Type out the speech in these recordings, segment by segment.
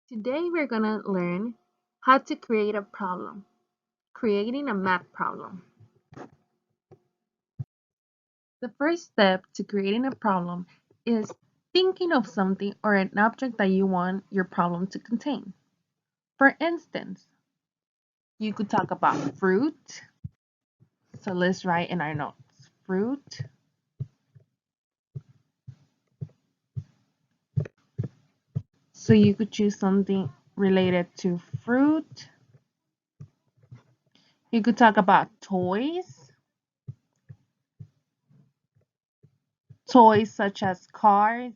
Today we're going to learn how to create a problem, creating a math problem. The first step to creating a problem is thinking of something or an object that you want your problem to contain. For instance, you could talk about fruit. So let's write in our notes, fruit. So you could choose something related to fruit. You could talk about toys. Toys such as cars,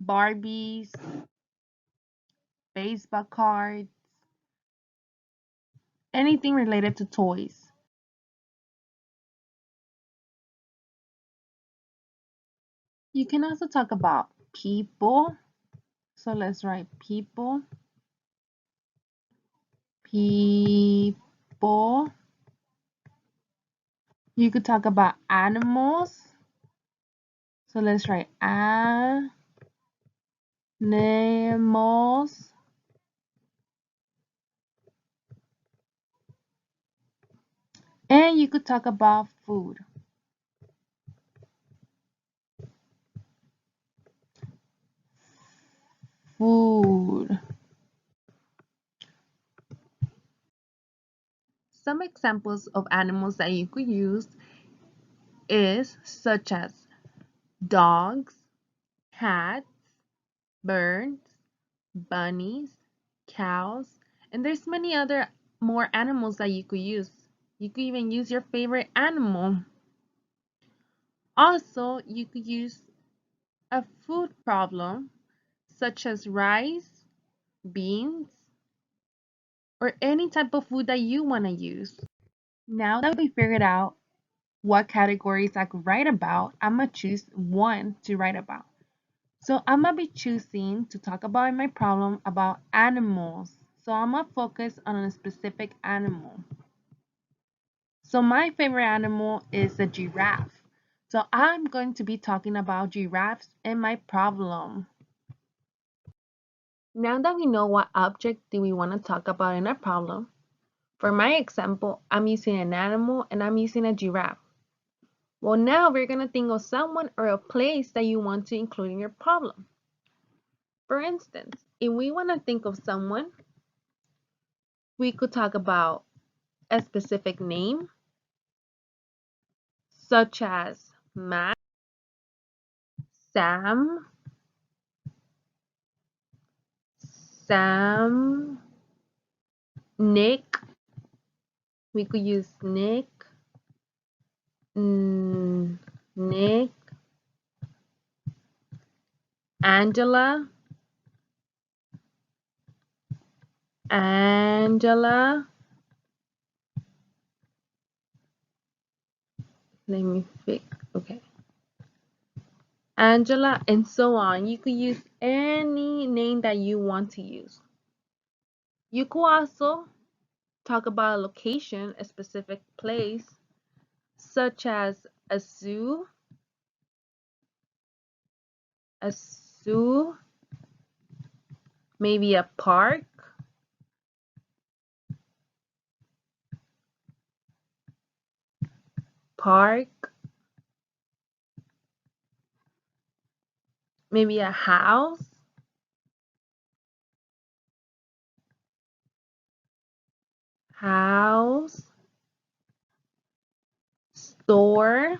Barbies, baseball cards, anything related to toys. You can also talk about people. So let's write people. People. You could talk about animals. So let's write animals. And you could talk about food. Food. Some examples of animals that you could use is such as dogs, cats, birds, bunnies, cows, and there's many other more animals that you could use. You could even use your favorite animal. Also, you could use a food problem such as rice, beans, or any type of food that you want to use. Now that we figured out what categories I could write about, I'm going to choose one to write about. So I'm going to be choosing to talk about in my problem about animals. So I'm going to focus on a specific animal. So my favorite animal is a giraffe. So I'm going to be talking about giraffes in my problem. Now that we know what object do we want to talk about in our problem, for my example, I'm using an animal and I'm using a giraffe. Well, now we're going to think of someone or a place that you want to include in your problem. For instance, if we want to think of someone, we could talk about a specific name, such as Matt, Sam, Sam, Nick. We could use Nick, Nick, Angela, Angela. Let me fix. Okay. Angela, and so on. You could use any name that you want to use. You could also talk about a location, a specific place, such as a zoo, maybe a park, maybe a house, store,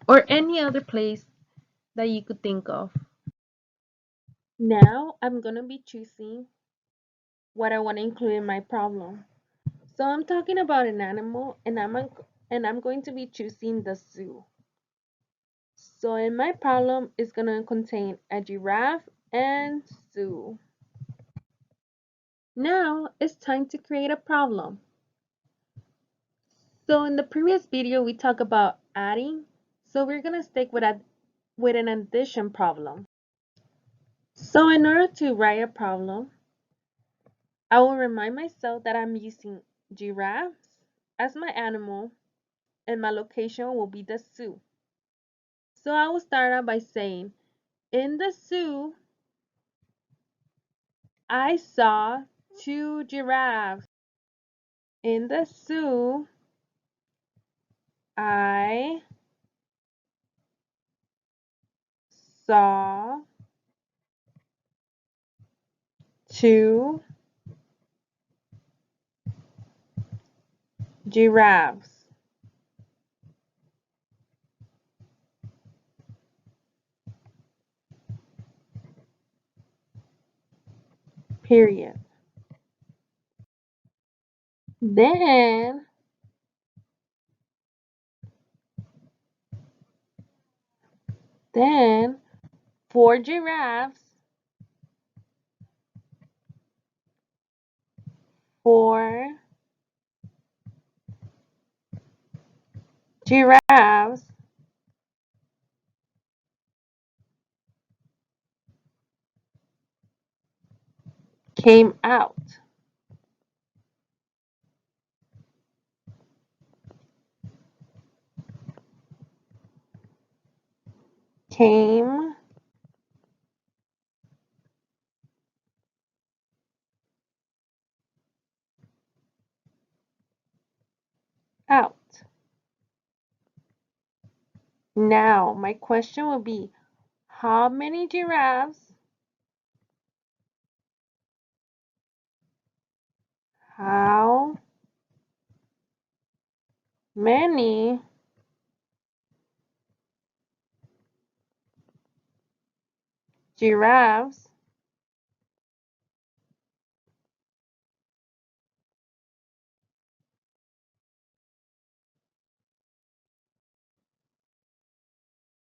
or any other place that you could think of. Now I'm gonna be choosing what I want to include in my problem. So I'm talking about an animal and I'm going to be choosing the zoo. So in my problem it's going to contain a giraffe and zoo. Now it's time to create a problem. So in the previous video we talked about adding, so we're going to stick with an addition problem. So in order to write a problem, I will remind myself that I'm using giraffes as my animal and my location will be the zoo. So I will start out by saying, in the zoo, I saw two giraffes. In the zoo, I saw two giraffes. Period. Then then four giraffes, four giraffes came out. Came out. Now, my question will be, how many giraffes? How many giraffes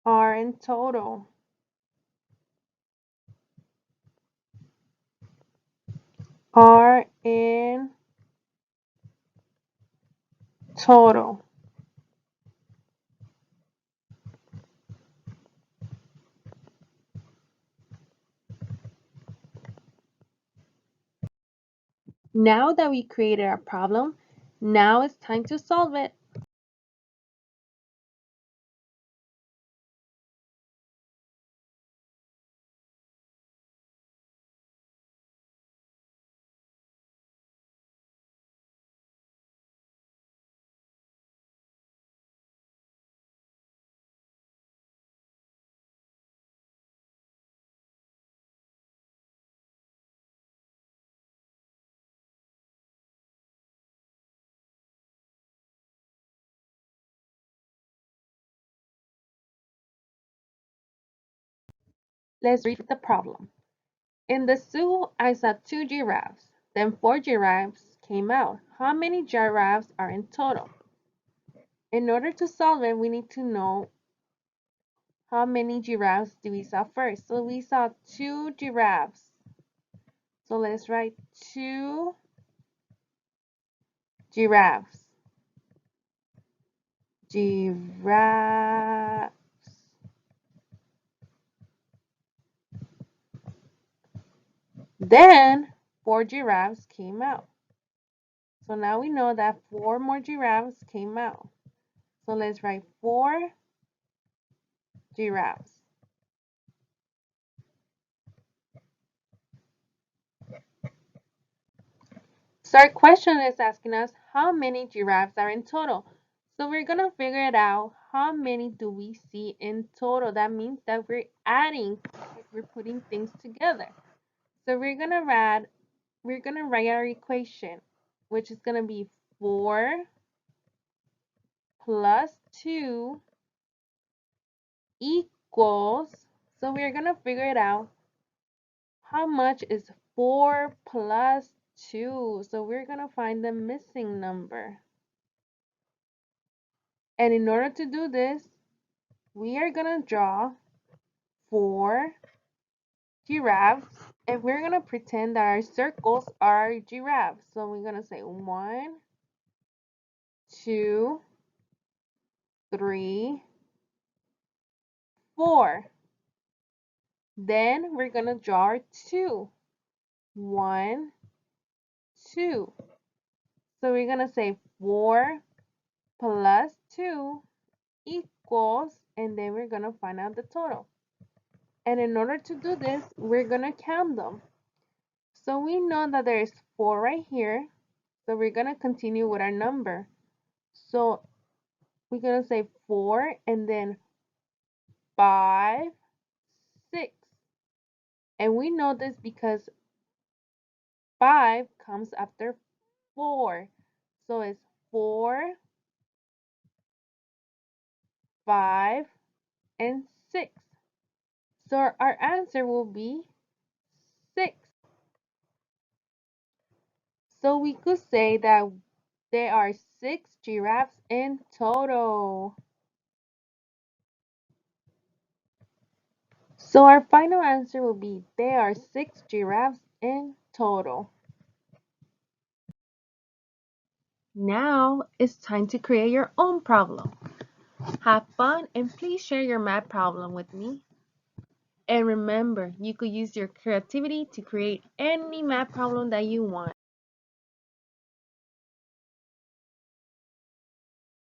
are in total? Are in total. Now that we created our problem, now it's time to solve it. Let's read the problem. In the zoo, I saw two giraffes. Then four giraffes came out. How many giraffes are in total? In order to solve it, we need to know how many giraffes do we saw first. So we saw two giraffes. So let's write two giraffes. Giraffes. Then four giraffes came out. So now we know that four more giraffes came out. So let's write four giraffes. So our question is asking us how many giraffes are in total. So we're going to figure it out. How many do we see in total? That means that we're adding, we're putting things together. So we're going to write our equation, which is going to be 4 plus 2 equals, so we're going to figure it out. How much is 4 plus 2? So we're going to find the missing number. And in order to do this, we are going to draw 4 giraffes. And we're going to pretend that our circles are giraffes. So we're going to say 1, 2, 3, 4. Then we're going to draw our 2. 1, 2. So we're going to say 4 plus 2 equals and then we're going to find out the total. And in order to do this, we're going to count them. So we know that there's 4 right here. So we're going to continue with our number. So we're going to say 4 and then 5, 6. And we know this because 5 comes after 4. So it's 4, 5, and 6. So our answer will be 6. So we could say that there are 6 giraffes in total. So our final answer will be there are 6 giraffes in total. Now it's time to create your own problem. Have fun and please share your math problem with me. And remember, you could use your creativity to create any math problem that you want.